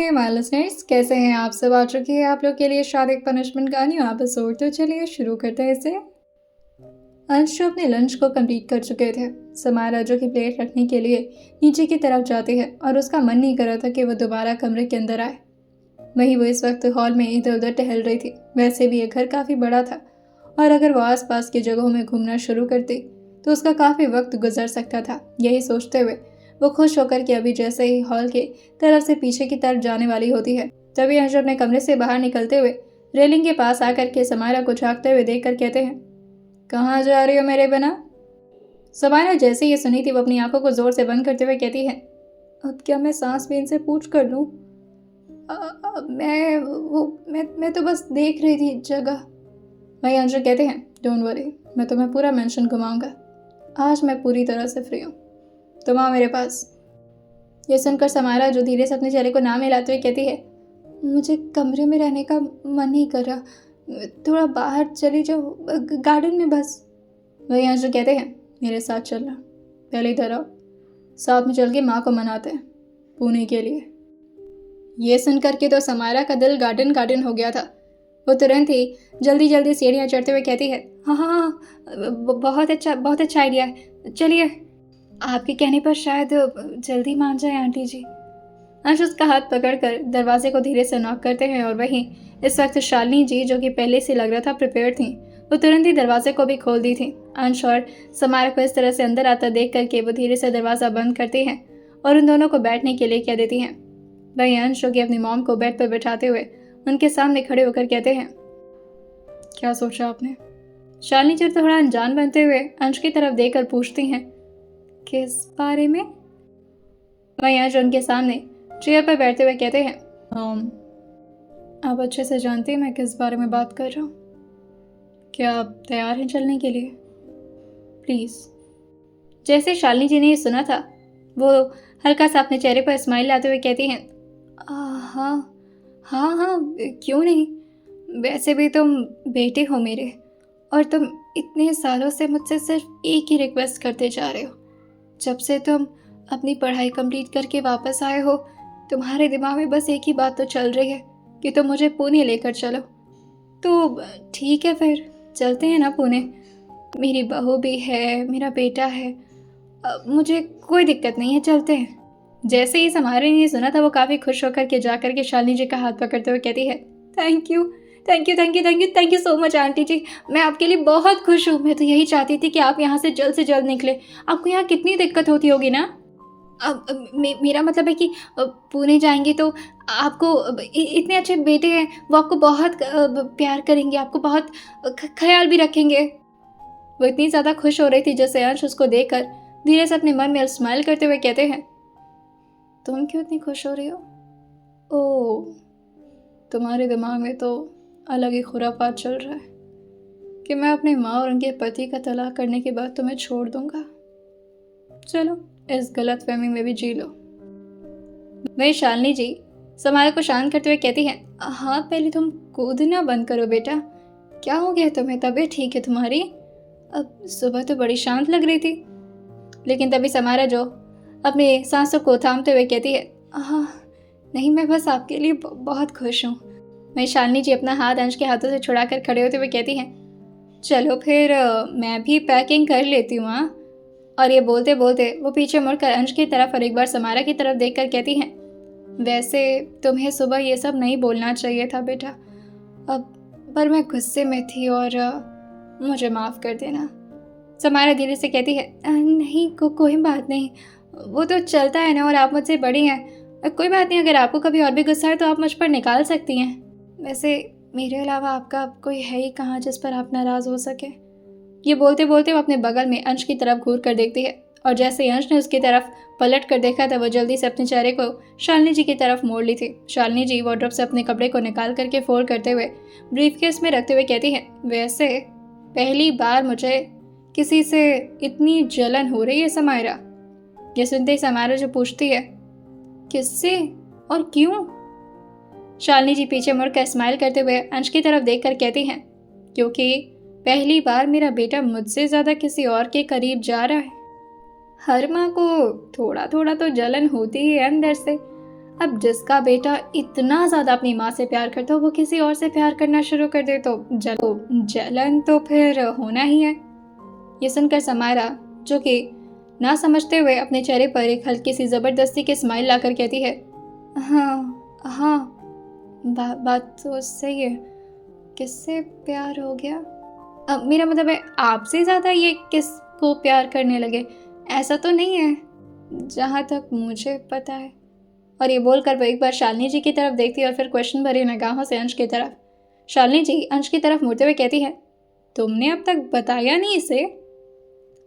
Hey my listeners, कैसे हैं आप सब। आ चुकी है आप लोग के लिए शादी एक पनिशमेंट का न्यू एपिसोड। तो चलिए शुरू करते हैं इसे। अंशु अपने लंच को कंप्लीट कर चुके थे। समारा जो कि प्लेट रखने के लिए नीचे की तरफ जाती है और उसका मन नहीं कर रहा था कि वह दोबारा कमरे के अंदर आए। वहीं वो इस वक्त हॉल में इधर उधर टहल रही थी। वैसे भी ये घर काफ़ी बड़ा था और अगर वो आसपास की जगहों में घूमना शुरू करती तो उसका काफ़ी वक्त गुजर सकता था। यही सोचते हुए वो खुश होकर कि अभी जैसे ही हॉल के तरफ से पीछे की तरफ जाने वाली होती है, तभी अंशु अपने कमरे से बाहर निकलते हुए रेलिंग के पास आकर के समारा को झांकते हुए देखकर कहते हैं, कहाँ जा रही हो मेरे बिना। समारा जैसे ये सुनी थी वो अपनी आंखों को जोर से बंद करते हुए कहती है, अब क्या मैं सांस भी इनसे पूछ कर लूँ। मैं तो बस देख रही थी जगह। वही अंशु कहते हैं, डोंट वरी, मैं तुम्हें पूरा मेंशन घुमाऊंगा। आज मैं पूरी तरह से फ्री हूँ, तुम आओ मेरे पास। ये सुनकर समारा जो धीरे से अपने चेहरे को ना मिलाते हुए कहती है, मुझे कमरे में रहने का मन नहीं कर रहा, थोड़ा बाहर चली जाओ, गार्डन में बस। वही अंशु कहते हैं, मेरे साथ चलना, पहले इधर आओ, साथ में चल के माँ को मनाते हैं पुणे के लिए। ये सुन करके तो समारा का दिल गार्डन गार्डन हो गया था। वो तुरंत ही जल्दी जल्दी सीढ़ियाँ चढ़ते हुए कहती है, हाँ हाँ हाँ, बहुत अच्छा आइडिया है, चलिए। आपके कहने पर शायद जल्दी मान जाए आंटी जी। अंश उसका हाथ पकड़कर दरवाजे को धीरे से नॉक करते हैं और वहीं इस वक्त शालिनी जी, जो कि पहले से लग रहा था प्रिपेयर थी, वो तुरंत ही दरवाजे को भी खोल दी थी। अंश और समारा को इस तरह से अंदर आता देख करके वो धीरे से दरवाज़ा बंद करती हैं और उन दोनों को बैठने के लिए कह देती हैं। वहीं अंश जो कि अपनी मॉम को बेड पर बैठाते हुए उनके सामने खड़े होकर कहते हैं, क्या सोचा आपने। शालिनी जी थोड़ा अनजान बनते हुए अंश की तरफ देखकर पूछती हैं, किस बारे में। वहीं अंश उनके सामने चेयर पर बैठते हुए कहते हैं, आप अच्छे से जानते हैं मैं किस बारे में बात कर रहा हूँ। क्या आप तैयार हैं चलने के लिए, प्लीज़। जैसे शालिनी जी ने ये सुना था वो हल्का सा अपने चेहरे पर स्माइल लाते हुए कहती हैं, हाँ हाँ हाँ, क्यों नहीं। वैसे भी तुम बेटे हो मेरे और तुम इतने सालों से मुझसे सिर्फ एक ही रिक्वेस्ट करते जा रहे हो। जब से तुम अपनी पढ़ाई कंप्लीट करके वापस आए हो तुम्हारे दिमाग में बस एक ही बात तो चल रही है कि तुम मुझे पुणे लेकर चलो। तो ठीक है, फिर चलते हैं ना पुणे। मेरी बहू भी है, मेरा बेटा है, मुझे कोई दिक्कत नहीं है, चलते हैं। जैसे ही समारा ने सुना था वो काफ़ी खुश होकर के जाकर के शालिनी जी का हाथ पकड़ते हुए कहती है, thank you so much aunty ji, मैं आपके लिए बहुत खुश हूँ। मैं तो यही चाहती थी कि आप यहाँ से जल्द निकले। आपको यहाँ कितनी दिक्कत होती होगी ना। अब मेरा मतलब है कि पुणे जाएंगे तो आपको इतने अच्छे बेटे हैं, वो आपको बहुत प्यार करेंगे, आपको बहुत ख्याल भी रखेंगे। वो इतनी ज़्यादा खुश हो रही थी जैसे अंश उसको देखकर धीरे से अपने मन में स्माइल करते हुए कहते हैं, तुम क्यों इतनी खुश हो रही हो। ओह, तुम्हारे दिमाग में तो अलग ही खुरापात चल रहा है कि मैं अपनी माँ और उनके पति का तलाक करने के बाद तुम्हें छोड़ दूंगा। चलो इस गलत फहमी में भी जी लो। वही शालिनी जी समारा को शांत करते हुए कहती हैं, हाँ पहले तुम कूदना बंद करो बेटा, क्या हो गया तुम्हें, तबीयत ठीक है तुम्हारी। अब सुबह तो बड़ी शांत लग रही थी। लेकिन तभी समारा जो अपनी सांसों को थामते हुए कहती है, हाँ नहीं, मैं बस आपके लिए बहुत खुश हूँ। वही शालिनी जी अपना हाथ अंश के हाथों से छुड़ाकर खड़े होते हुए कहती हैं, चलो फिर मैं भी पैकिंग कर लेती हूँ। हाँ। और ये बोलते बोलते वो पीछे मुड़कर अंश की तरफ और एक बार समारा की तरफ देखकर कहती हैं, वैसे तुम्हें सुबह ये सब नहीं बोलना चाहिए था बेटा, अब पर मैं गुस्से में थी और मुझे माफ़ कर देना। समारा धीरे से कहती है, नहीं कोई बात नहीं, वो तो चलता है ना, और आप मुझसे बड़ी हैं, कोई बात नहीं। अगर आपको कभी और भी गुस्सा है तो आप मुझ पर निकाल सकती हैं। वैसे मेरे अलावा आपका कोई है ही कहाँ जिस पर आप नाराज़ हो सके। ये बोलते बोलते वो अपने बगल में अंश की तरफ घूर कर देखती है और जैसे ही अंश ने उसकी तरफ पलट कर देखा था वो जल्दी से अपने चेहरे को शालिनी जी की तरफ मोड़ ली थी। शालिनी जी वार्डरोब से अपने कपड़े को निकाल करके फोल्ड करते हुए ब्रीफकेस में रखते हुए कहती हैं, वैसे पहली बार मुझे किसी से इतनी जलन हो रही है समायरा। ये सुनते ही समायरा जो पूछती है, किससे और क्यों। शालिनी जी पीछे मुड़कर स्माइल करते हुए अंश की तरफ देखकर कहती हैं, क्योंकि पहली बार मेरा बेटा मुझसे ज़्यादा किसी और के करीब जा रहा है। हर माँ को थोड़ा थोड़ा तो जलन होती ही है अंदर से। अब जिसका बेटा इतना ज़्यादा अपनी माँ से प्यार करता हो वो किसी और से प्यार करना शुरू कर दे तो जलन तो फिर होना ही है। ये सुनकर समायरा, जो कि ना समझते हुए अपने चेहरे पर एक हल्की सी ज़बरदस्ती की स्माइल लाकर कहती है, हाँ हाँ, बात तो सही है, किससे प्यार हो गया? मेरा मतलब है आपसे ज़्यादा ये किसको प्यार करने लगे? ऐसा तो नहीं है जहाँ तक मुझे पता है। और ये बोलकर वो एक बार शालिनी जी की तरफ देखती है और फिर क्वेश्चन भरी निगाहों से अंश की तरफ। शालिनी जी अंश की तरफ मुड़ते हुए कहती है, तुमने अब तक बताया नहीं इसे?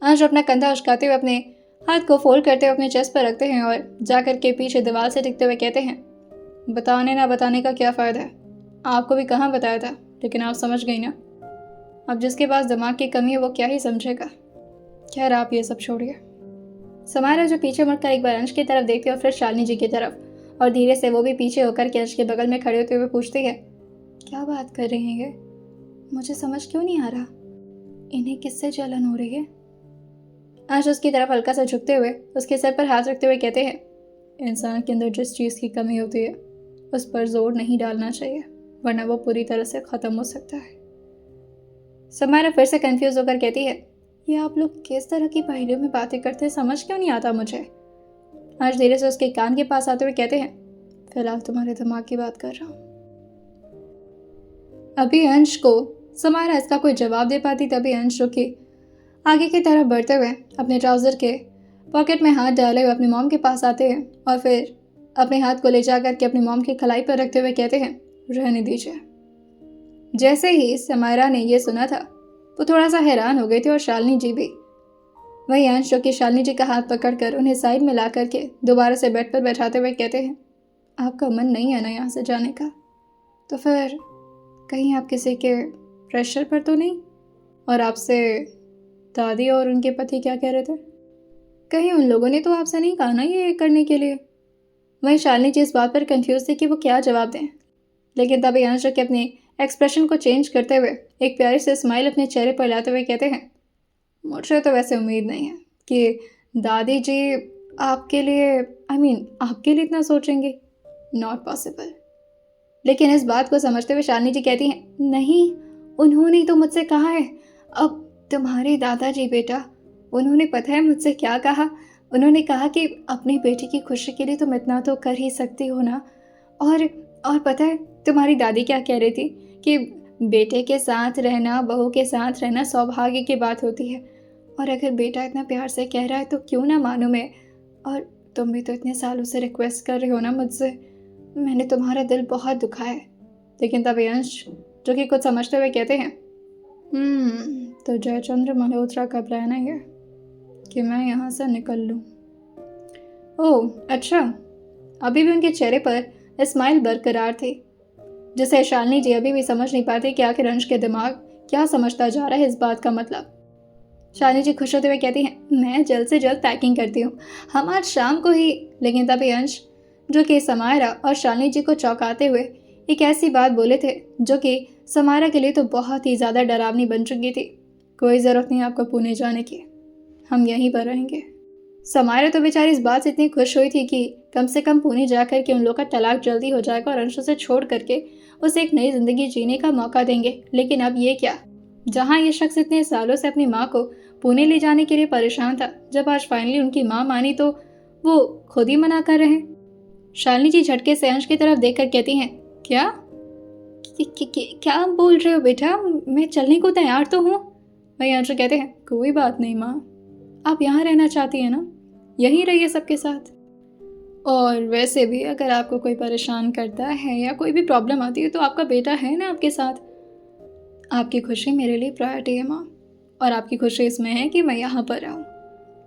अंश अपना कंधा उचकाते हुए अपने हाथ को फोल्ड करते हुए अपने चेस्ट पर रखते हैं और जाकर के पीछे दीवार से टिकते हुए कहते हैं, बताने ना बताने का क्या फ़ायदा है? आपको भी कहाँ बताया था, लेकिन आप समझ गई ना। अब जिसके पास दिमाग की कमी है वो क्या ही समझेगा। खैर आप ये सब छोड़िए। समायरा जो पीछे मुड़कर एक बार अंश की तरफ देखती है और फिर शालिनी जी की तरफ, और धीरे से वो भी पीछे होकर के अंश के बगल में खड़े होते हुए पूछती है, क्या बात कर रही हैं ये? मुझे समझ क्यों नहीं आ रहा, इन्हें किससे जलन हो रही है? अंश उसकी तरफ हल्का सा झुकते हुए उसके सर पर हाथ रखते हुए कहते हैं, इंसान के अंदर जिस चीज़ की कमी होती है उस पर जोर नहीं डालना चाहिए, वरना वो पूरी तरह से ख़त्म हो सकता है। समायरा फिर से कंफ्यूज होकर कहती है, ये आप लोग किस तरह की पहेलियों में बातें करते हैं, समझ क्यों नहीं आता मुझे? अंश धीरे से उसके कान के पास आते हुए कहते हैं, फिलहाल तुम्हारे दिमाग की बात कर रहा हूँ। अभी अंश को समायरा इसका कोई जवाब दे पाती तभी अंश जो कि आगे की तरफ बढ़ते हुए अपने ट्राउज़र के पॉकेट में हाथ डाले हुए अपनी मॉम के पास आते हैं और फिर अपने हाथ को ले जाकर के अपनी मॉम की कलाई पर रखते हुए कहते हैं, रहने दीजिए। जैसे ही समायरा ने यह सुना था वो थोड़ा सा हैरान हो गई थी और शालिनी जी भी। वही अंश जो कि शालिनी जी का हाथ पकड़कर उन्हें साइड में ला करके दोबारा से बेड पर बैठाते हुए कहते हैं, आपका मन नहीं है ना यहाँ से जाने का? तो फिर कहीं आप किसी के प्रेशर पर तो नहीं? और आपसे दादी और उनके पति क्या कह रहे थे? कहीं उन लोगों ने तो आपसे नहीं कहा ना ये करने के लिए? वहीं शालिनी जी इस बात पर कंफ्यूज थी कि वो क्या जवाब दें, लेकिन तभी अंश जो कि अपने एक्सप्रेशन को चेंज करते हुए एक प्यारी से स्माइल अपने चेहरे पर लाते हुए कहते हैं, मुझे तो वैसे उम्मीद नहीं है कि दादी जी आपके लिए आपके लिए इतना सोचेंगे, नॉट पॉसिबल। लेकिन इस बात को समझते हुए शालिनी जी कहती हैं, नहीं, उन्होंने तो मुझसे कहा है। अब तुम्हारे दादाजी बेटा, उन्होंने पता है मुझसे क्या कहा? उन्होंने कहा कि अपनी बेटी की खुशी के लिए तुम इतना तो कर ही सकती हो ना। और पता है तुम्हारी दादी क्या कह रही थी कि बेटे के साथ रहना, बहू के साथ रहना सौभाग्य की बात होती है, और अगर बेटा इतना प्यार से कह रहा है तो क्यों ना मानूं मैं। और तुम भी तो इतने सालों से रिक्वेस्ट कर रहे हो ना मुझसे, मैंने तुम्हारा दिल बहुत दुखा है। लेकिन तभी अंश जो कि कुछ समझते हुए कहते हैं, तो जयचंद्र मल्होत्रा का प्लान है ये कि मैं यहाँ से निकल लूँ। ओह अच्छा। अभी भी उनके चेहरे पर स्माइल बरकरार थी, जिसे शालिनी जी अभी भी समझ नहीं पाती कि आखिर अंश के दिमाग क्या समझता जा रहा है इस बात का मतलब। शालिनी जी खुश होते हुए कहती हैं, मैं जल्द से जल्द पैकिंग करती हूँ, हम आज शाम को ही। लेकिन तभी अंश जो कि समायरा और शालिनी जी को चौंकाते हुए एक ऐसी बात बोले थे जो कि समायरा के लिए तो बहुत ही ज़्यादा डरावनी बन चुकी थी, कोई ज़रूरत नहीं आपको पुणे जाने की, हम यहीं पर रहेंगे। समायरा तो बेचारी इस बात से इतनी खुश हुई थी कि कम से कम पुणे जाकर के उन लोगों का तलाक जल्दी हो जाएगा और अंशु से छोड़ करके उसे एक नई जिंदगी जीने का मौका देंगे। लेकिन अब ये क्या, जहाँ ये शख्स इतने सालों से अपनी माँ को पुणे ले जाने के लिए परेशान था, जब आज फाइनली उनकी माँ मानी तो वो खुद ही मना कर रहे हैं। शालिनी जी झटके से अंश की तरफ देखकर कहती हैं, क्या क्या बोल रहे हो बेटा, मैं चलने को तैयार तो हूँ। वही अंश कहते हैं, कोई बात नहीं माँ, आप यहाँ रहना चाहती हैं ना, यहीं रहिए सबके साथ। और वैसे भी अगर आपको कोई परेशान करता है या कोई भी प्रॉब्लम आती है तो आपका बेटा है ना आपके साथ। आपकी खुशी मेरे लिए प्रायोरिटी है माँ, और आपकी खुशी इसमें है कि मैं यहाँ पर रहूँ।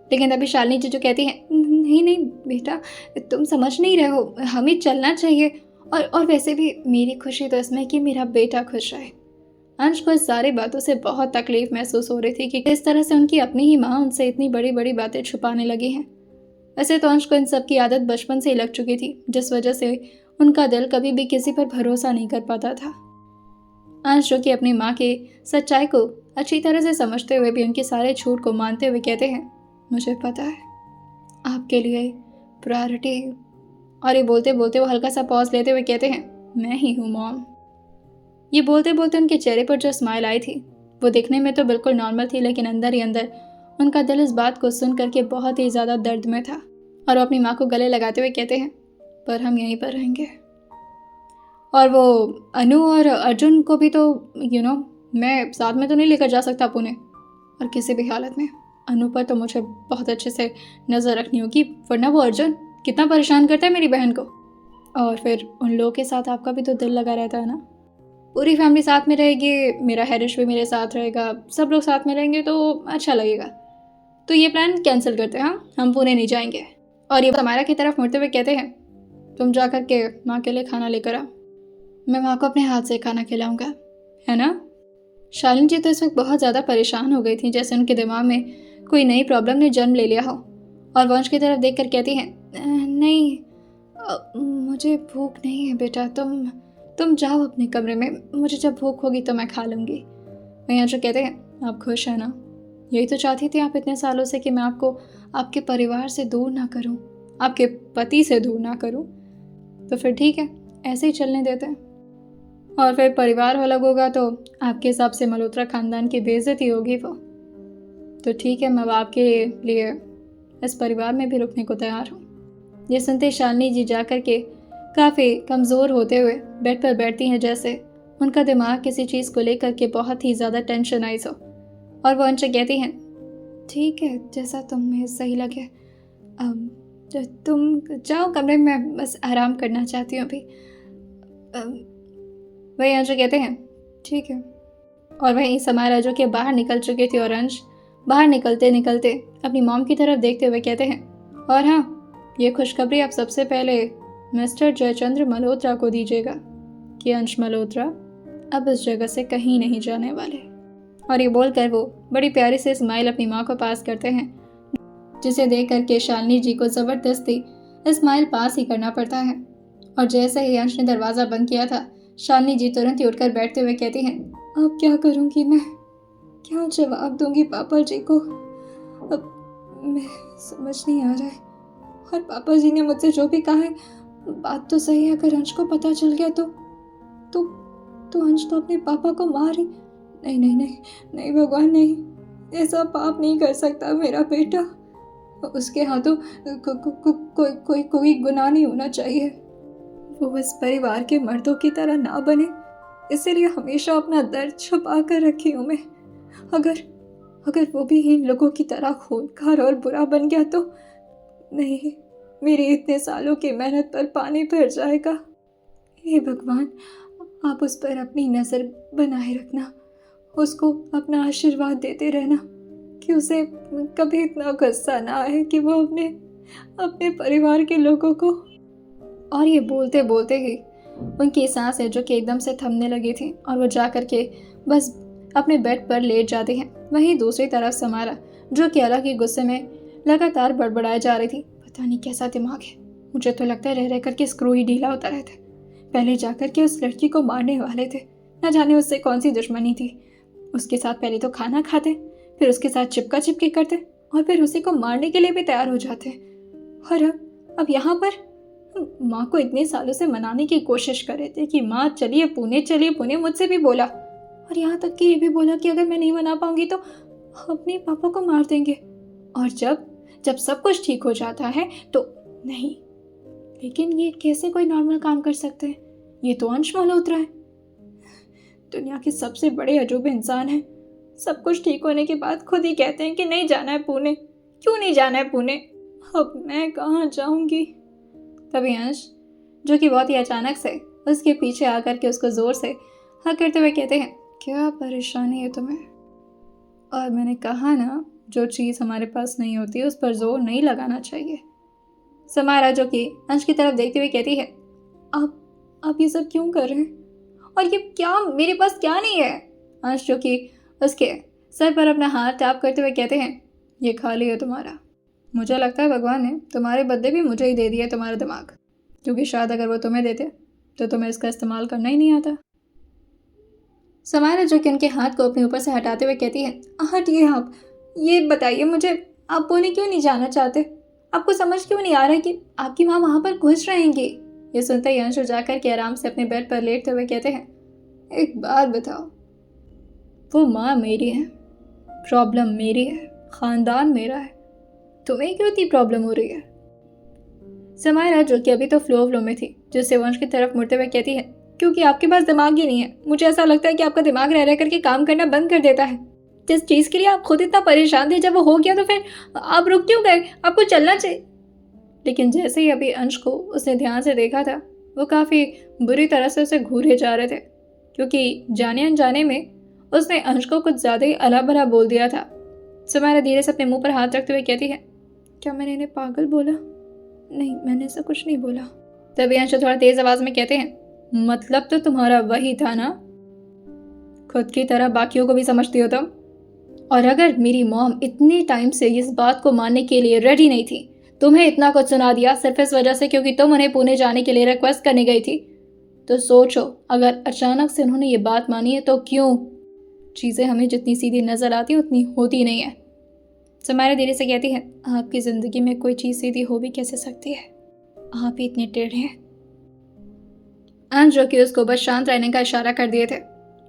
लेकिन तभी शालिनी जी जो कहती हैं, नहीं नहीं बेटा, तुम समझ नहीं रहे हो, हमें चलना चाहिए, और वैसे भी मेरी खुशी तो इसमें कि मेरा बेटा खुश रहे। अंश को इस सारी बातों से बहुत तकलीफ महसूस हो रही थी कि किस तरह से उनकी अपनी ही माँ उनसे इतनी बड़ी बड़ी बातें छुपाने लगी हैं। वैसे तो अंश को इन सब की आदत बचपन से ही लग चुकी थी, जिस वजह से उनका दिल कभी भी किसी पर भरोसा नहीं कर पाता था। अंश जो कि अपनी माँ की सच्चाई को अच्छी तरह से समझते हुए भी उनके सारे झूठ को मानते हुए कहते हैं, मुझे पता है आपके लिए प्रायोरिटी और ये बोलते बोलते वो हल्का सा पॉज लेते हुए कहते हैं, मैं ही हूँ मॉम। ये बोलते बोलते उनके चेहरे पर जो स्माइल आई थी वो दिखने में तो बिल्कुल नॉर्मल थी, लेकिन अंदर ही अंदर उनका दिल इस बात को सुन करके बहुत ही ज़्यादा दर्द में था। और वो अपनी माँ को गले लगाते हुए कहते हैं, पर हम यहीं पर रहेंगे। और वो अनु और अर्जुन को भी तो मैं साथ में तो नहीं लेकर जा सकता पुणे, और किसी भी हालत में अनु पर तो मुझे बहुत अच्छे से नज़र रखनी होगी, वरना वो अर्जुन कितना परेशान करता है मेरी बहन को। और फिर उन लोगों के साथ आपका भी तो दिल लगा रहता है ना। पूरी फैमिली साथ में रहेगी, मेरा हैरिश भी मेरे साथ रहेगा, सब लोग साथ में रहेंगे तो अच्छा लगेगा। तो ये प्लान कैंसिल करते हैं, हम पुणे नहीं जाएंगे। और ये समायरा की तरफ मुड़ते हुए कहते हैं, तुम जा कर के माँ के लिए खाना लेकर आओ, मैं माँ को अपने हाथ से खाना खिलाऊंगा, है ना। शालिनी जी तो इस वक्त बहुत ज़्यादा परेशान हो गई थी, जैसे उनके दिमाग में कोई नई प्रॉब्लम ने जन्म ले लिया हो। और वंश की तरफ देखकर कहती हैं, नहीं मुझे भूख नहीं है बेटा, तुम जाओ अपने कमरे में, मुझे जब भूख होगी तो मैं खा लूँगी। वहीं जो कहते हैं, आप खुश हैं ना, यही तो चाहती थी आप इतने सालों से कि मैं आपको आपके परिवार से दूर ना करूं, आपके पति से दूर ना करूं। तो फिर ठीक है, ऐसे ही चलने देते हैं। और फिर परिवार अलग होगा तो आपके हिसाब से मल्होत्रा खानदान की बेइज्जती होगी वो। तो ठीक है, मैं अब आपके लिए इस परिवार में भी रुकने को तैयार हूँ। ये सुनते शालिनी जी जा कर के काफ़ी कमज़ोर होते हुए बेड पर बैठती हैं, जैसे उनका दिमाग किसी चीज़ को लेकर के बहुत ही ज़्यादा टेंशन आई हो। और वो उनसे कहती हैं, ठीक है, जैसा तुम्हें सही लगे, तो तुम जाओ कमरे में, बस आराम करना चाहती हूँ अभी। वही अंश कहते हैं, ठीक है। और वहीं समारा जो कि बाहर निकल चुके थे, और अंश बाहर निकलते निकलते अपनी मॉम की तरफ देखते हुए कहते हैं, और हाँ, ये खुशखबरी आप सबसे पहले मिस्टर जयचंद्र मल्होत्रा को दीजिएगा कि अंश मल्होत्रा अब इस जगह से कहीं नहीं जाने वाले। और ये बोलकर वो बड़ी प्यारी से स्माइल अपनी माँ को पास करते हैं, जिसे देख करके शालिनी जी को ज़बरदस्ती स्माइल पास ही करना पड़ता है। और जैसे ही अंश ने दरवाज़ा बंद किया था, शालिनी जी तुरंत ही उठकर बैठते हुए कहती हैं, अब क्या करूँगी मैं, क्या जवाब दूंगी पापा जी को, अब मैं समझ नहीं आ रहा है। और पापा जी ने मुझसे जो भी कहा है बात तो सही है, अगर अंश को पता चल गया तो अंश तो अपने पापा को मार ही, नहीं नहीं नहीं नहीं भगवान नहीं, ऐसा पाप नहीं कर सकता मेरा बेटा, उसके हाथों कोई गुनाह नहीं होना चाहिए, वो इस परिवार के मर्दों की तरह ना बने, इसीलिए हमेशा अपना दर्द छुपा कर रखी हूँ मैं। अगर वो भी इन लोगों की तरह खूनखार और बुरा बन गया तो नहीं, मेरी इतने सालों की मेहनत पर पानी फिर जाएगा। हे भगवान, आप उस पर अपनी नज़र बनाए रखना, उसको अपना आशीर्वाद देते रहना कि उसे कभी इतना गुस्सा ना आए कि वो अपने परिवार के लोगों को। और ये बोलते बोलते ही उनकी सांसें जो कि एकदम से थमने लगी थी, और वो जा कर के बस अपने बेड पर लेट जाते हैं। वहीं दूसरी तरफ समारा जो कि अलग ही गुस्से में लगातार बड़बड़ाए जा रही थी, पता नहीं कैसा दिमाग है, मुझे तो लगता है रह रह करके स्क्रू ही ढीला होता रहता है। पहले जाकर के उस लड़की को मारने वाले थे, न जाने उससे कौन सी दुश्मनी थी, उसके साथ पहले तो खाना खाते, फिर उसके साथ चिपका चिपकी करते, और फिर उसी को मारने के लिए भी तैयार हो जाते। और अब यहाँ पर माँ को इतने सालों से मनाने की कोशिश कर रहे थे कि माँ चलिए पुणे, मुझसे भी बोला, और यहाँ तक कि ये भी बोला कि अगर मैं नहीं मना पाऊंगी तो अपने पापा को मार देंगे। और जब सब कुछ ठीक हो जाता है तो नहीं, लेकिन ये कैसे कोई नॉर्मल काम कर सकते हैं, ये तो अंश मल्होत्रा है, दुनिया के सबसे बड़े अजूबे इंसान है। सब कुछ ठीक होने के बाद खुद ही कहते हैं कि नहीं जाना है पुणे। क्यों नहीं जाना है पुणे, अब मैं कहाँ जाऊंगी। तभी अंश जो कि बहुत ही अचानक से उसके पीछे आकर के उसको जोर से हक करते हुए कहते हैं, क्या परेशानी है तुम्हें। और मैंने कहा ना, जो चीज़ हमारे पास नहीं होती उस पर जोर नहीं लगाना चाहिए। समारा जो कि अंश की तरफ देखते हुए कहती है, आप ये सब क्यों कर रहे हैं, और ये क्या, मेरे पास क्या नहीं है। अंश जो कि उसके सर पर अपना हाथ टैप करते हुए कहते हैं, ये खाली है तुम्हारा, मुझे लगता है भगवान ने तुम्हारे बदले भी मुझे ही दे दिया तुम्हारा दिमाग, क्योंकि शायद अगर वो तुम्हें देते तो तुम्हें इसका इस्तेमाल करना ही नहीं आता। समारा जो कि उनके हाथ को अपने ऊपर से हटाते हुए कहती है, हटिए आप, ये बताइए मुझे, आप पुणे क्यों नहीं जाना चाहते, आपको समझ क्यों नहीं आ रहा है कि आपकी माँ वहाँ पर खुश रहेंगी? ये सुनते ही अंशु जाकर के आराम से अपने बेड पर लेटते हुए कहते हैं, एक बात बताओ, वो माँ मेरी है, प्रॉब्लम मेरी है, खानदान मेरा है, तुम्हें क्यों इतनी प्रॉब्लम हो रही है? समायरा जो कि अभी तो फ्लो में थी, जिससे वंश की तरफ मुड़ते हुए कहती है, क्योंकि आपके पास दिमाग ही नहीं है। मुझे ऐसा लगता है कि आपका दिमाग रह रह करके काम करना बंद कर देता है। जिस चीज़ के लिए आप खुद इतना परेशान थे, जब वो हो गया तो फिर आप रुक क्यों गए? आपको चलना चाहिए। लेकिन जैसे ही अभी अंश को उसने ध्यान से देखा था, वो काफ़ी बुरी तरह से उसे घूरे जा रहे थे, क्योंकि जाने अनजाने में उसने अंश को कुछ ज़्यादा ही अला भला बोल दिया था। समायरा धीरे से अपने मुंह पर हाथ रखते हुए कहती है, क्या मैंने इन्हें पागल बोला? नहीं, मैंने ऐसा कुछ नहीं बोला। तभी अंश थोड़ा तेज आवाज में कहते हैं, मतलब तो तुम्हारा वही था ना, खुद की तरह बाकियों को भी समझती हो तुम। और अगर मेरी मॉम इतने टाइम से इस बात को मानने के लिए रेडी नहीं थी, तुम्हें इतना कुछ सुना दिया सिर्फ इस वजह से क्योंकि तुम उन्हें पुणे जाने के लिए रिक्वेस्ट करने गई थी, तो सोचो अगर अचानक से उन्होंने ये बात मानी है तो क्यों? चीज़ें हमें जितनी सीधी नजर आती उतनी होती नहीं है। समायरा धीरे से कहती है, आपकी ज़िंदगी में कोई चीज़ सीधी हो भी कैसे सकती है? आप ही इतने टेढ़े हैं। अंश जो कि उसको बस शांत रहने का इशारा कर दिए थे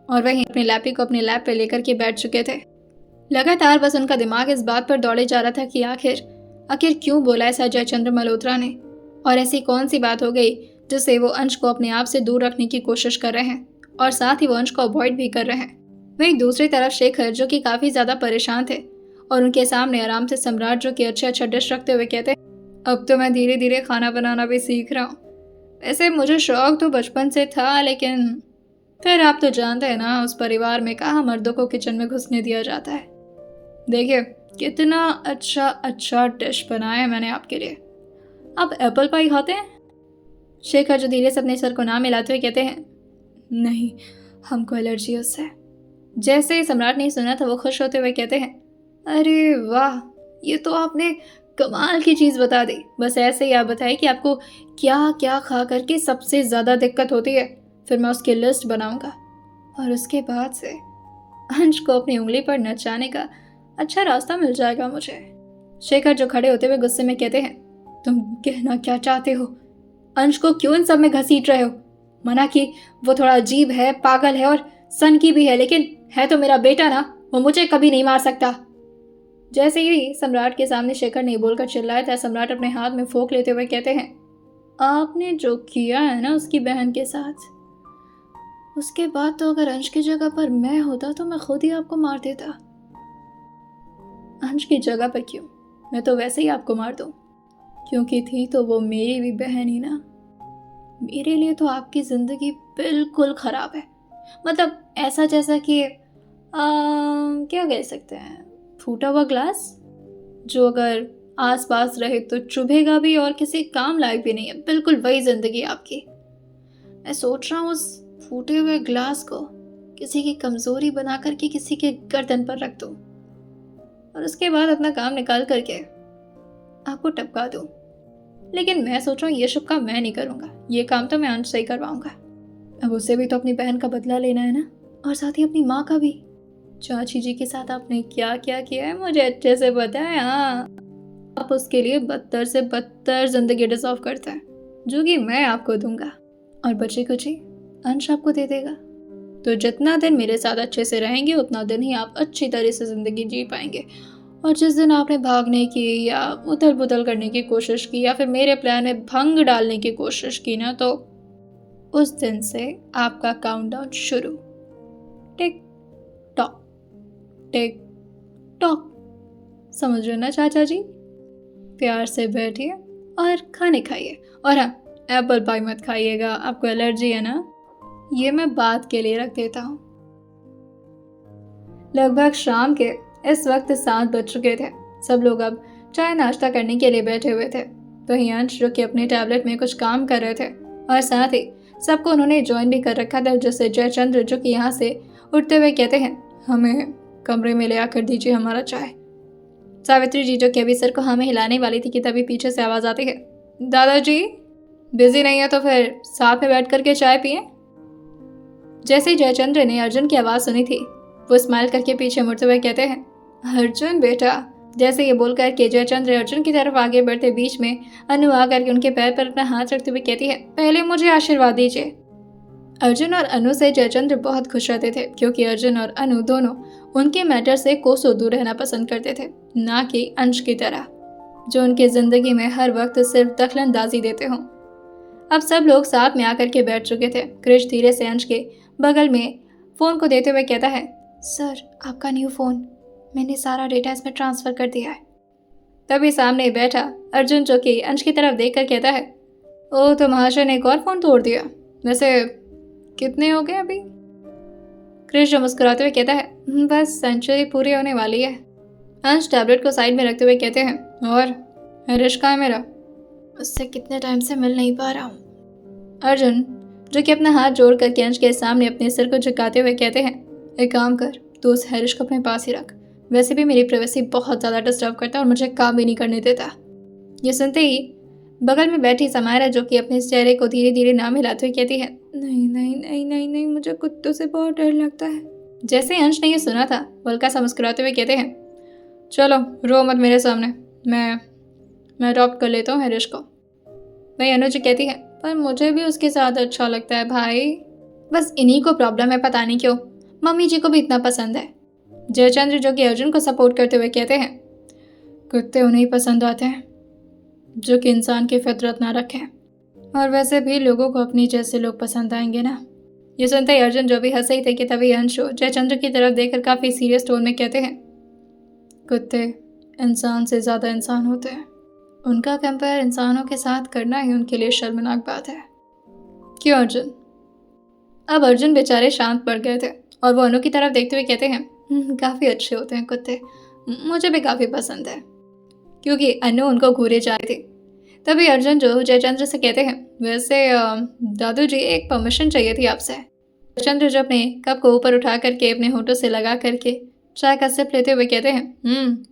और वहीं अपने लैपी को अपने लैप पे लेकर के बैठ चुके थे। लगातार बस उनका दिमाग इस बात पर दौड़े जा रहा था कि आखिर क्यों बोला ऐसा जयचंद्र मल्होत्रा ने, और ऐसी कौन सी बात हो गई जिससे वो अंश को अपने आप से दूर रखने की कोशिश कर रहे हैं और साथ ही वो अंश को अवॉइड भी कर रहे हैं। वहीं दूसरी तरफ शेखर जो कि काफ़ी ज़्यादा परेशान थे और उनके सामने आराम से सम्राट जो कि अच्छा डिश रखते हुए कहते, अब तो मैं धीरे धीरे खाना बनाना भी सीख रहा हूँ। वैसे मुझे शौक तो बचपन से था, लेकिन फिर आप तो जानते हैं ना, उस परिवार में कहाँ मर्दों को किचन में घुसने दिया जाता है। देखिए कितना अच्छा डिश बनाया है मैंने आपके लिए। आप एप्पल पाई खाते हैं? शेखर जो धीरे से अपने सर को ना मिलाते हुए कहते हैं, नहीं, हमको एलर्जी है उससे। जैसे ही सम्राट ने सुना था वो खुश होते हुए कहते हैं, अरे वाह, ये तो आपने कमाल की चीज़ बता दी। बस ऐसे ही आप बताइए कि आपको क्या क्या खा करके सबसे ज़्यादा दिक्कत होती है, फिर मैं उसकी लिस्ट बनाऊंगा और उसके बाद से अंश को अपनी उंगली पर नचाने का अच्छा रास्ता मिल जाएगा मुझे। शेखर जो खड़े होते हुए गुस्से में कहते हैं, तुम कहना क्या चाहते हो? अंश को क्यों इन सब में घसीट रहे हो? मना कि वो थोड़ा अजीब है, पागल है और सन की भी है, लेकिन है तो मेरा बेटा ना, वो मुझे कभी नहीं मार सकता। जैसे ही सम्राट के सामने शेखर नहीं बोलकर चिल्लाया था, सम्राट अपने हाथ में फोक लेते हुए कहते हैं, आपने जो किया है ना उसकी बहन के साथ, उसके बाद तो अगर अंश की जगह पर मैं होता तो मैं खुद ही आपको मार देता। अंश की जगह पर क्यों, मैं तो वैसे ही आपको मार दूं, क्योंकि थी तो वो मेरी भी बहन ही ना। मेरे लिए तो आपकी ज़िंदगी बिल्कुल ख़राब है, मतलब ऐसा जैसा कि क्या कह सकते हैं, फूटा हुआ ग्लास जो अगर आस पास रहे तो चुभेगा भी और किसी काम लायक भी नहीं है। बिल्कुल वही ज़िंदगी आपकी। मैं सोच रहा हूँ उस फूटे हुए ग्लास को किसी की कमज़ोरी बना करके किसी के गर्दन पर रख दूँ और उसके बाद अपना काम निकाल करके आपको टपका दूँ। लेकिन मैं सोच रहा हूँ ये शुभ काम मैं नहीं करूँगा, ये काम तो मैं अंश से ही करवाऊँगा। अब उसे भी तो अपनी बहन का बदला लेना है ना, और साथ ही अपनी माँ का भी। चाची जी के साथ आपने क्या क्या किया है मुझे अच्छे से पता है। हाँ, आप उसके लिए बदतर से बदतर जिंदगी डिजर्व करते हैं, जो कि मैं आपको दूंगा, और बचे कुछ ही अंश आपको दे देगा। तो जितना दिन मेरे साथ अच्छे से रहेंगे उतना दिन ही आप अच्छी तरह से ज़िंदगी जी पाएंगे। और जिस दिन आपने भागने की या उथल पुथल करने की कोशिश की या फिर मेरे प्लान में भंग डालने की कोशिश की ना, तो उस दिन से आपका काउंटडाउन शुरू। Tick tock tick tock. समझ रहे ना चाचा जी? प्यार से बैठिए और खाने खाइए, और हाँ, एप्पल पाई मत खाइएगा, आपको एलर्जी है ना। ये मैं बात के लिए रख देता हूँ। लगभग शाम के इस वक्त 7 बज चुके थे। सब लोग अब चाय नाश्ता करने के लिए बैठे हुए थे। वहीं अंश जो कि अपने टैबलेट में कुछ काम कर रहे थे और साथ ही सबको उन्होंने ज्वाइन भी कर रखा था, जिससे जयचंद्र जो कि यहाँ से उठते हुए कहते हैं, हमें कमरे में ले आकर दीजिए हमारा चाय। सावित्री जी जो कि अभी सर को हमें हिलाने वाली थी कि तभी पीछे से आवाज़ आती है, दादाजी बिजी नहीं है तो फिर साथ में बैठ करके चाय पिए। जैसे ही जयचंद्र ने अर्जुन की आवाज़ सुनी थी, वो स्माइल करके पीछे मुड़ते हुए कहते हैं, अर्जुन बेटा, जैसे ये बोलकर के जयचंद्र अर्जुन की तरफ आगे बढ़ते बीच में अनु आकर के उनके पैर पर अपना हाथ रखते हुए कहती है, पहले मुझे आशीर्वाद दीजिए। अर्जुन और अनु से जयचंद्र बहुत खुश रहते थे क्योंकि अर्जुन और अनु दोनों उनके मैटर से कोसों दूर रहना पसंद करते थे, ना कि अंश की तरह जो उनकी जिंदगी में हर वक्त सिर्फ दखलंदाजी देते हों। अब सब लोग साथ में आकर के बैठ चुके थे। क्रिश धीरे से अंश के बगल में फोन को देते हुए कहता है, सर आपका न्यू फोन, मैंने सारा डेटा इसमें ट्रांसफर कर दिया है। तभी सामने बैठा अर्जुन जो कि अंश की तरफ देखकर कहता है, ओ तो महाशय ने एक और फोन तोड़ दिया, वैसे कितने हो गए अभी? क्रिश जो मुस्कुराते हुए कहता है, बस सेंचुरी पूरी होने वाली है। अंश टैबलेट को साइड में रखते हुए कहते हैं, और हरीश कहाँ है मेरा? उससे कितने टाइम से मिल नहीं पा रहा हूँ। अर्जुन जो कि अपना हाथ जोड़ करके अंश के सामने अपने सिर को झुकाते हुए कहते हैं, एक काम कर, तू उस हरीश को अपने पास ही रख, वैसे भी मेरी प्राइवेसी बहुत ज़्यादा डिस्टर्ब करता है और मुझे काम भी नहीं करने देता। ये सुनते ही बगल में बैठी समायरा जो कि अपने चेहरे को धीरे धीरे नाम हिलाते हुए कहती है, नहीं नहीं नहीं नहीं नहीं, मुझे कुत्तों से बहुत डर लगता है। जैसे अंश ने ये सुना था हल्का सा मुस्कुराते हुए कहते हैं, चलो रो मत मेरे सामने, मैं अडॉप्ट कर लेता हूँ हरीश को। वही अनुज कहती है, पर मुझे भी उसके साथ अच्छा लगता है भाई, बस इन्हीं को प्रॉब्लम है, पता नहीं क्यों मम्मी जी को भी इतना पसंद है। जयचंद्र जो कि अर्जुन को सपोर्ट करते हुए कहते हैं, कुत्ते उन्हें पसंद आते हैं जो कि इंसान की फितरत ना रखें, और वैसे भी लोगों को अपनी जैसे लोग पसंद आएंगे ना। ये सुनते ही अर्जुन जो भी हंसे ही थे कि तभी अंश जयचंद्र की तरफ देखकर काफ़ी सीरियस टोन में कहते हैं, कुत्ते इंसान से ज़्यादा इंसान होते हैं, उनका कंपेयर इंसानों के साथ करना ही उनके लिए शर्मनाक बात है। क्यों अर्जुन? अब अर्जुन बेचारे शांत पड़ गए थे और वो अनु की तरफ देखते हुए कहते हैं, काफ़ी अच्छे होते हैं कुत्ते, मुझे भी काफ़ी पसंद है, क्योंकि अनु उनको घूरे जा रही थी। तभी अर्जुन जो जयचंद्र से कहते हैं, वैसे दादू जी एक परमिशन चाहिए थी आपसे। जयचंद्र जो अपने कप को ऊपर उठा करके अपने होठों से लगा करके चाय का सिप लेते हुए कहते हैं,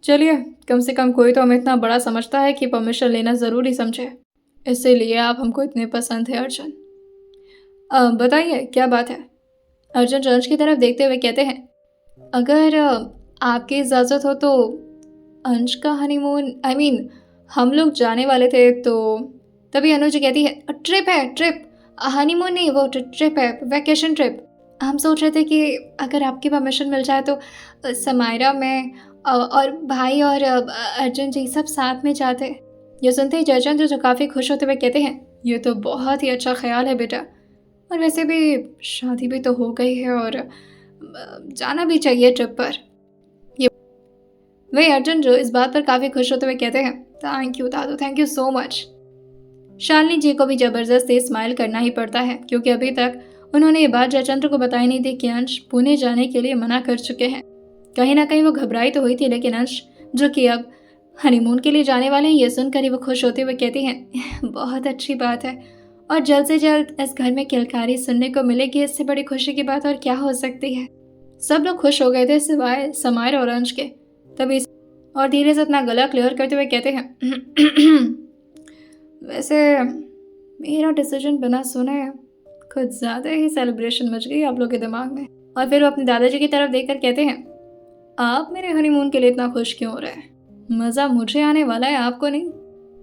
चलिए, कम से कम कोई तो हमें इतना बड़ा समझता है कि परमिशन लेना ज़रूरी समझे, इसीलिए आप हमको इतने पसंद है अर्जुन। बताइए क्या बात है? अर्जुन अंश की तरफ देखते हुए कहते हैं, अगर आपकी इजाज़त हो तो अंश का हनीमून हम लोग जाने वाले थे तो। तभी अनुज कहती है, ट्रिप है, ट्रिप, हनीमून नहीं, वो ट्रिप है, वैकेशन ट्रिप। हम सोच रहे थे कि अगर आपकी परमिशन मिल जाए तो समायरा, मैं और भाई और अर्जुन जी सब साथ में जाते। ये सुनते ही जयचंद्र जो काफ़ी खुश होते हुए कहते हैं, ये तो बहुत ही अच्छा ख्याल है बेटा, और वैसे भी शादी भी तो हो गई है और जाना भी चाहिए ट्रिप पर। ये वही अर्जुन जो इस बात पर काफ़ी खुश होते हुए कहते हैं, थैंक यू दादू, thank you so much. Shalini ji को भी ज़बरदस्ती स्माइल करना ही पड़ता है क्योंकि अभी तक उन्होंने ये बात जयचंद्र को बताई नहीं थी कि अंश पुणे जाने के लिए मना कर चुके हैं। कहीं ना कहीं वो घबराई तो हुई थी, लेकिन अंश जो कि अब हनीमून के लिए जाने वाले हैं ये सुनकर ही वो खुश होते हुए कहती हैं, बहुत अच्छी बात है, और जल्द से जल्द इस घर में किलकारी सुनने को मिलेगी, इससे बड़ी खुशी की बात और क्या हो सकती है। सब लोग खुश हो गए थे सिवाय समायर और अंश के। तभी और धीरे से अपना गला क्लियर करते हुए कहते हैं, वैसे मेरा डिसीजन बिना सुने कुछ ज़्यादा ही सेलिब्रेशन मच गई आप लोग के दिमाग में। और फिर वो अपने दादाजी की तरफ देखकर कहते हैं, आप मेरे हनीमून के लिए इतना खुश क्यों हो रहे हैं? मज़ा मुझे आने वाला है, आपको नहीं।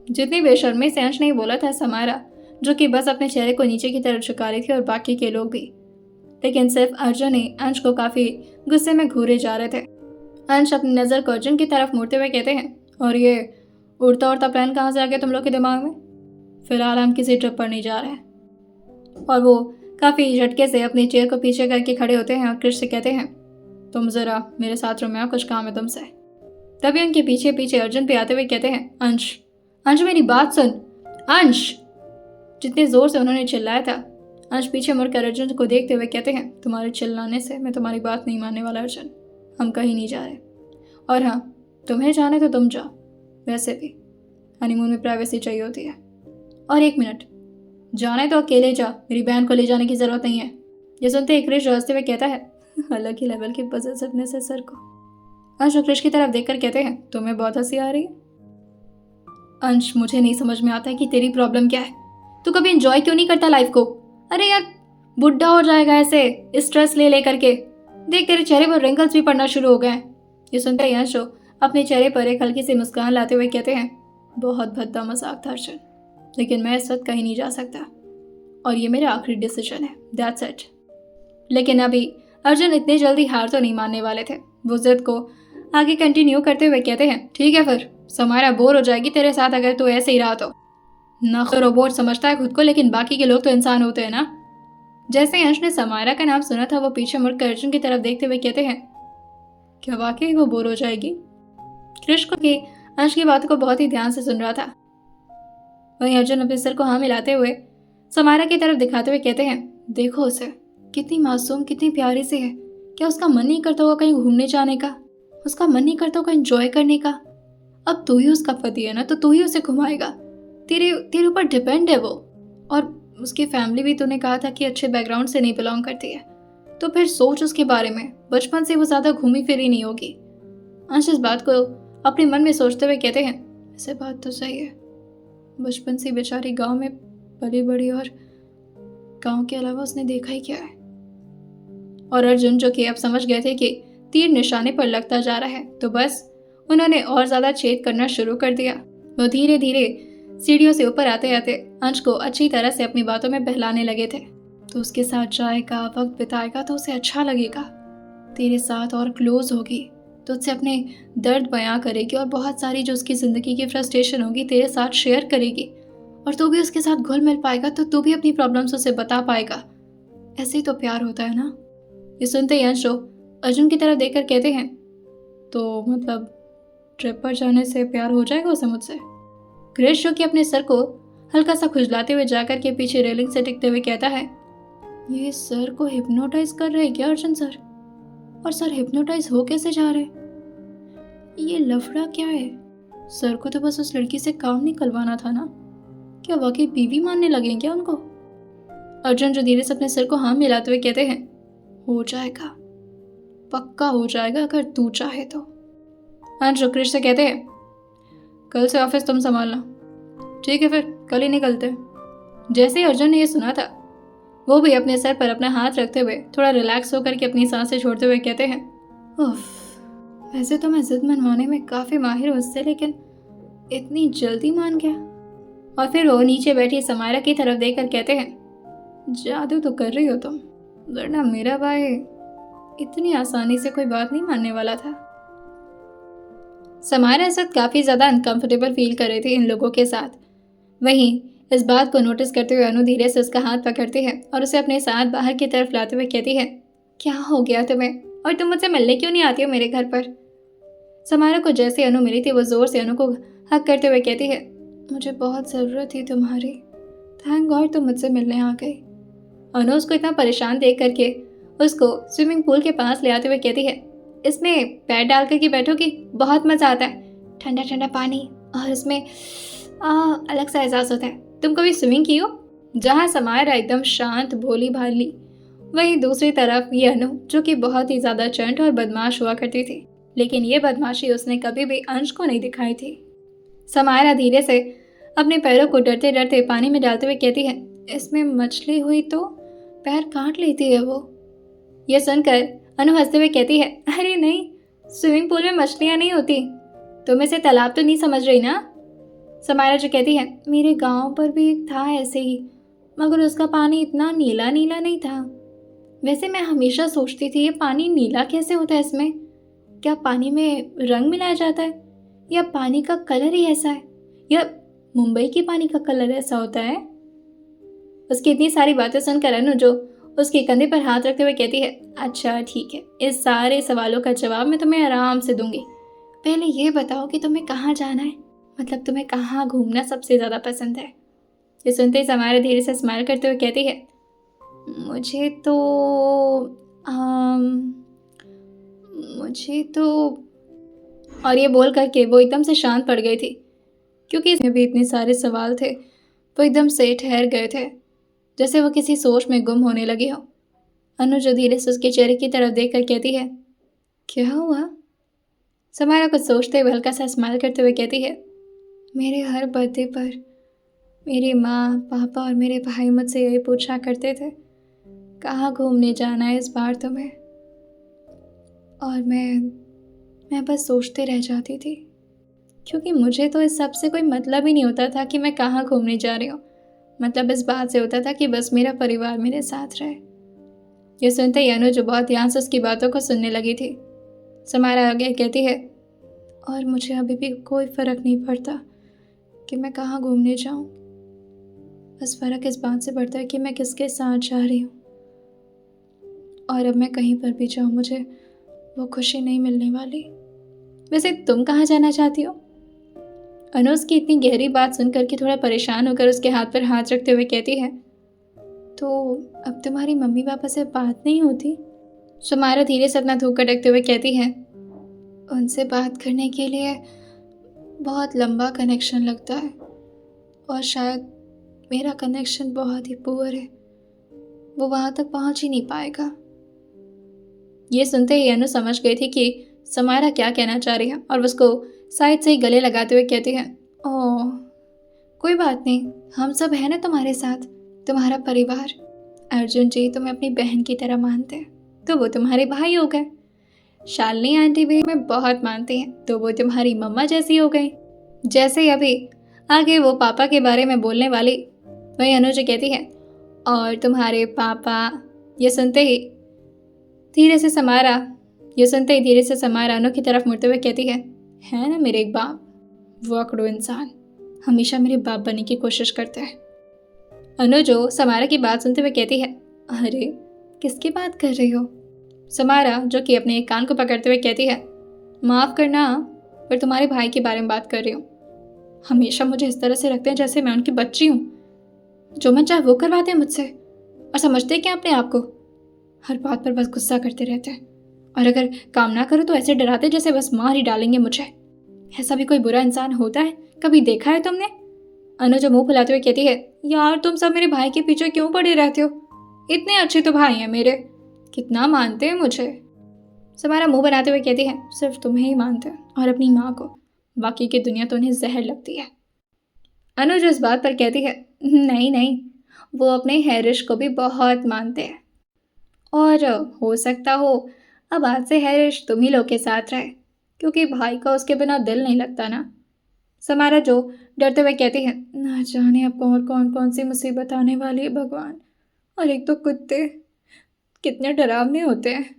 जितनी बेशर्मी से अंश नहीं बोला था समायरा जो कि बस अपने चेहरे को नीचे की तरफ झुका रही थी और बाकी के लोग भी, लेकिन सिर्फ अर्जुन ही अंश को काफ़ी गुस्से में घूरे जा रहे थे। अंश अपनी नज़र को अर्जुन की तरफ मोड़ते हुए कहते हैं, और ये उड़ता उड़ता प्लान कहाँ से आ गया तुम लोग के दिमाग में? फिलहाल हम किसी ट्रिप पर नहीं जा रहे हैं। और वो काफ़ी झटके से अपनी चेयर को पीछे करके खड़े होते हैं और क्रिश से कहते हैं, तुम ज़रा मेरे साथ रूम में आओ, कुछ काम है तुमसे। तभी उनके पीछे पीछे अर्जुन भी आते हुए कहते हैं, अंश, अंश मेरी बात सुन, अंश। जितने ज़ोर से उन्होंने चिल्लाया था, अंश पीछे मुड़कर अर्जुन को देखते हुए कहते हैं, तुम्हारे चिल्लाने से मैं तुम्हारी बात नहीं मानने वाला अर्जुन, हम कहीं नहीं जा रहे, और हाँ तुम्हें जाने तो तुम जाओ, वैसे भी हनीमून में प्राइवेसी चाहिए होती है। और एक मिनट, जाने तो अकेले जा, मेरी बहन को ले जाने की ज़रूरत नहीं है। ये सुनते ही क्रिश हंसते हुए कहता है, अलग ही लेवल की पॉजिटिवनेस है सर को। अंश क्रिश की तरफ देखकर कहते हैं, तुम्हें बहुत हंसी आ रही है? अंश, मुझे नहीं समझ में आता है कि तेरी प्रॉब्लम क्या है, तू कभी एंजॉय क्यों नहीं करता लाइफ को? अरे यार बुढ़ा हो जाएगा ऐसे स्ट्रेस ले लेकर के, देख तेरे चेहरे पर रिंकल्स भी पड़ना शुरू हो गए हैं। ये सुनते ही अंश अपने चेहरे पर एक हल्की सी मुस्कान लाते हुए कहते हैं, बहुत भद्दा मजाक था अर्जुन, लेकिन मैं इस वक्त कहीं नहीं जा सकता और ये मेरा आखिरी डिसीजन है, दैट्स इट। लेकिन अभी अर्जुन इतनी जल्दी हार तो नहीं मानने वाले थे। वो जिद को आगे कंटिन्यू करते हुए कहते हैं, ठीक है फिर, समारा बोर हो जाएगी तेरे साथ अगर तू ऐसे ही रहा तो। ना तो रोबोट समझता है खुद को, लेकिन बाकी के लोग तो इंसान होते हैं ना। जैसे ही अंश ने समारा का नाम सुना था, वो पीछे मुड़कर अर्जुन की तरफ देखते हुए कहते हैं, क्या वाकई वो बोर हो जाएगी? कृष्ण की अंश की बातों को बहुत ही ध्यान से सुन रहा था। वहीं अर्जुन अपने सिर को हाँ मिलाते हुए समारा की तरफ दिखाते हुए कहते हैं, देखो उसे, कितनी मासूम, कितनी प्यारी सी है। क्या उसका मन नहीं करता होगा कहीं घूमने जाने का? उसका मन नहीं करता होगा एंजॉय करने का? अब तू ही उसका पति है ना, तो तू ही उसे घुमाएगा। तेरे तेरे ऊपर डिपेंड है वो। और उसकी फैमिली भी तूने कहा था कि अच्छे बैकग्राउंड से नहीं बिलोंग करती है, तो फिर सोच उसके बारे में। बचपन से वो ज़्यादा घूमी फिरी नहीं होगी। अंश इस बात को अपने मन में सोचते हुए कहते हैं, ऐसे बात तो सही है, बचपन से बेचारी गांव में पली बड़ी और गांव के अलावा उसने देखा ही क्या है। और अर्जुन, जो कि अब समझ गए थे कि तीर निशाने पर लगता जा रहा है, तो बस उन्होंने और ज्यादा छेद करना शुरू कर दिया। वो धीरे धीरे सीढ़ियों से ऊपर आते आते अंश को अच्छी तरह से अपनी बातों में बहलाने लगे थे। तो उसके साथ जाएगा, वक्त बिताएगा तो उसे अच्छा लगेगा, तेरे साथ और क्लोज होगी तो उससे अपने दर्द बयां करेगी और बहुत सारी जो उसकी ज़िंदगी की फ्रस्ट्रेशन होगी तेरे साथ शेयर करेगी, और तू भी उसके साथ घुल मिल पाएगा तो तू भी अपनी प्रॉब्लम्स उसे बता पाएगा। ऐसे ही तो प्यार होता है ना। ये सुनते ही अंश अर्जुन की तरफ देखकर कहते हैं, तो मतलब ट्रिप पर जाने से प्यार हो जाएगा उसे मुझसे? क्रिश, जो कि अपने सर को हल्का सा खुजलाते हुए जाकर के पीछे रेलिंग से टिकते हुए कहता है, ये सर को हिप्नोटाइज कर रहे हैं क्या अर्जुन सर? और सर हिप्नोटाइज हो कैसे जा रहे? ये लफड़ा क्या है? सर को तो बस उस लड़की से काम निकलवाना था ना, क्या वाकई बीवी मानने लगे क्या उनको? अर्जुन, जो धीरे से अपने सर को हाँ मिलाते हुए कहते हैं, हो जाएगा, पक्का हो जाएगा अगर तू चाहे तो। अंश क्रिश से कहते हैं, कल से ऑफिस तुम संभालना। ठीक है, फिर कल ही निकलते हैं। जैसे ही अर्जुन ने ये सुना था, वो भी अपने सर पर अपना हाथ रखते हुए थोड़ा रिलैक्स होकर के अपनी सांसें छोड़ते हुए कहते हैं, उफ, वैसे तो मैं जिद मनवाने में काफ़ी माहिर हूँ उससे, लेकिन इतनी जल्दी मान गया। और फिर वो नीचे बैठी समायरा की तरफ देखकर कहते हैं, जादू तो कर रही हो तुम, वरना मेरा भाई इतनी आसानी से कोई बात नहीं मानने वाला था। समायरा इस वक्त काफ़ी ज़्यादा अनकंफर्टेबल फील कर रही थी इन लोगों के साथ। वहीं इस बात को नोटिस करते हुए अनु धीरे से उसका हाथ पकड़ती है और उसे अपने साथ बाहर की तरफ लाते हुए कहती है, क्या हो गया तुम्हें, और तुम मुझसे मिलने क्यों नहीं आती हो मेरे घर पर? समायरा को जैसे अनु मिली थी, वो जोर से अनु को हक करते हुए कहती है, मुझे बहुत ज़रूरत थी तुम्हारी, थैंक गॉड तुम मुझसे मिलने आ गई। अनु उसको इतना परेशान देख करके उसको स्विमिंग पूल के पास ले आते हुए कहती है, इसमें पैर डाल करके बैठोगी, बहुत मज़ा आता है, ठंडा ठंडा पानी और इसमें अलग सा एहसास होता है। तुम कभी स्विमिंग की हो? जहाँ समायरा एकदम शांत भोली भाली, वहीं दूसरी तरफ ये अनु, जो कि बहुत ही ज़्यादा चंट और बदमाश हुआ करती थी, लेकिन ये बदमाशी उसने कभी भी अंश को नहीं दिखाई थी। समायरा धीरे से अपने पैरों को डरते डरते पानी में डालते हुए कहती है, इसमें मछली हुई तो पैर काट लेती है वो। यह सुनकर अनु हंसते हुए कहती है, अरे नहीं, स्विमिंग पूल में मछलियाँ नहीं होती, तुम इसे तालाब तो नहीं समझ रही ना। समायरा जो कहती है, मेरे गांव पर भी एक था ऐसे ही, मगर उसका पानी इतना नीला नीला नहीं था। वैसे मैं हमेशा सोचती थी ये पानी नीला कैसे होता है, इसमें क्या पानी में रंग मिलाया जाता है, या पानी का कलर ही ऐसा है, या मुंबई की पानी का कलर ऐसा होता है? उसकी इतनी सारी बातें सुनकर अनु जो उसके कंधे पर हाथ रखते हुए कहती है, अच्छा ठीक है, इस सारे सवालों का जवाब मैं तुम्हें आराम से दूंगी। पहले ये बताओ कि तुम्हें कहाँ जाना है, मतलब तुम्हें कहाँ घूमना सबसे ज़्यादा पसंद है? ये सुनते ही समायरा धीरे से स्माइल करते हुए कहती है, मुझे तो और ये बोल करके वो एकदम से शांत पड़ गई थी, क्योंकि इसमें भी इतने सारे सवाल थे। वो एकदम से ठहर गए थे, जैसे वो किसी सोच में गुम होने लगी हो। अनु जो धीरे से उसके चेहरे की तरफ देख कर कहती है, क्या हुआ? समायरा कुछ सोचते हुए हल्का सा स्माइल करते हुए कहती है, मेरे हर बर्थडे पर मेरी माँ, पापा और मेरे भाई मुझसे यही पूछा करते थे, कहाँ घूमने जाना है इस बार तुम्हें? और मैं मैं बस सोचते रह जाती थी, क्योंकि मुझे तो इस सब से कोई मतलब ही नहीं होता था कि मैं कहाँ घूमने जा रही हूँ। मतलब इस बात से होता था कि बस मेरा परिवार मेरे साथ रहे। ये सुनते ही अनु जो बहुत ध्यान से उसकी बातों को सुनने लगी थी, समारा आगे कहती है, और मुझे अभी भी कोई फ़र्क नहीं पड़ता कि मैं कहाँ घूमने जाऊँ। बस फ़र्क इस बात से पड़ता है कि मैं किसके साथ जा रही हूँ। और अब मैं कहीं पर भी जाऊँ मुझे वो खुशी नहीं मिलने वाली। वैसे तुम कहाँ जाना चाहती हो? अनुज की इतनी गहरी बात सुनकर के थोड़ा परेशान होकर उसके हाथ पर हाथ रखते हुए कहती है, तो अब तुम्हारी मम्मी पापा से बात नहीं होती? सुमारा धीरे से अपना थूक रखते हुए कहती है, उनसे बात करने के लिए बहुत लंबा कनेक्शन लगता है, और शायद मेरा कनेक्शन बहुत ही पुअर है, वो वहाँ तक पहुँच ही नहीं पाएगा। ये सुनते ही अनु समझ गई थी कि समारा क्या कहना चाह रही है, और उसको साइड से ही गले लगाते हुए कहती है, ओह कोई बात नहीं, हम सब हैं ना तुम्हारे साथ, तुम्हारा परिवार। अर्जुन जी तुम्हें अपनी बहन की तरह मानते हैं तो वो तुम्हारे भाई हो गए। शालिनी आंटी भी मैं बहुत मानती हैं तो वो तुम्हारी मम्मा जैसी हो गई। जैसे ही अभी आगे वो पापा के बारे में बोलने वाली, वही अनुज कहती है, और तुम्हारे पापा। ये सुनते ही धीरे से समारा अनु की तरफ मुड़ते हुए कहती है ना मेरे एक बाप, वो अकड़ो इंसान हमेशा मेरे बाप बनने की कोशिश करते हैं। अनु जो समारा की बात सुनते हुए कहती है, अरे किसकी बात कर रही हो? समारा जो कि अपने एक कान को पकड़ते हुए कहती है, माफ़ करना पर तुम्हारे भाई के बारे में बात कर रही हूँ। हमेशा मुझे इस तरह से रखते हैं जैसे मैं उनकी बच्ची हूँ। जो मन चाहे वो करवाते हैं मुझसे, और समझते क्या अपने आप को? हर बात पर बस गुस्सा करते रहते हैं, और अगर काम ना करो तो ऐसे डराते जैसे बस मार ही डालेंगे मुझे। ऐसा भी कोई बुरा इंसान होता है? कभी देखा है तुमने? अनु जो मुंह फुलाते हुए कहती है, यार तुम सब मेरे भाई के पीछे क्यों पड़े रहते हो? इतने अच्छे तो भाई हैं मेरे, कितना मानते हैं मुझे। समारा मुंह बनाते हुए कहती है, सिर्फ तुम्हें ही मानते हैं और अपनी माँ को, बाकी की दुनिया तो उन्हें जहर लगती है। अनुज इस बात पर कहती है, नहीं नहीं, वो अपने हैरिश को भी बहुत मानते हैं, और हो सकता हो अब आज से हैरिश तुम ही लोग के साथ रहे, क्योंकि भाई का उसके बिना दिल नहीं लगता ना। समारा जो डरते हुए कहती है, ना जाने अब और कौन कौन सी मुसीबत आने वाली है भगवान। और एक तो कुत्ते कितने डरावने होते हैं।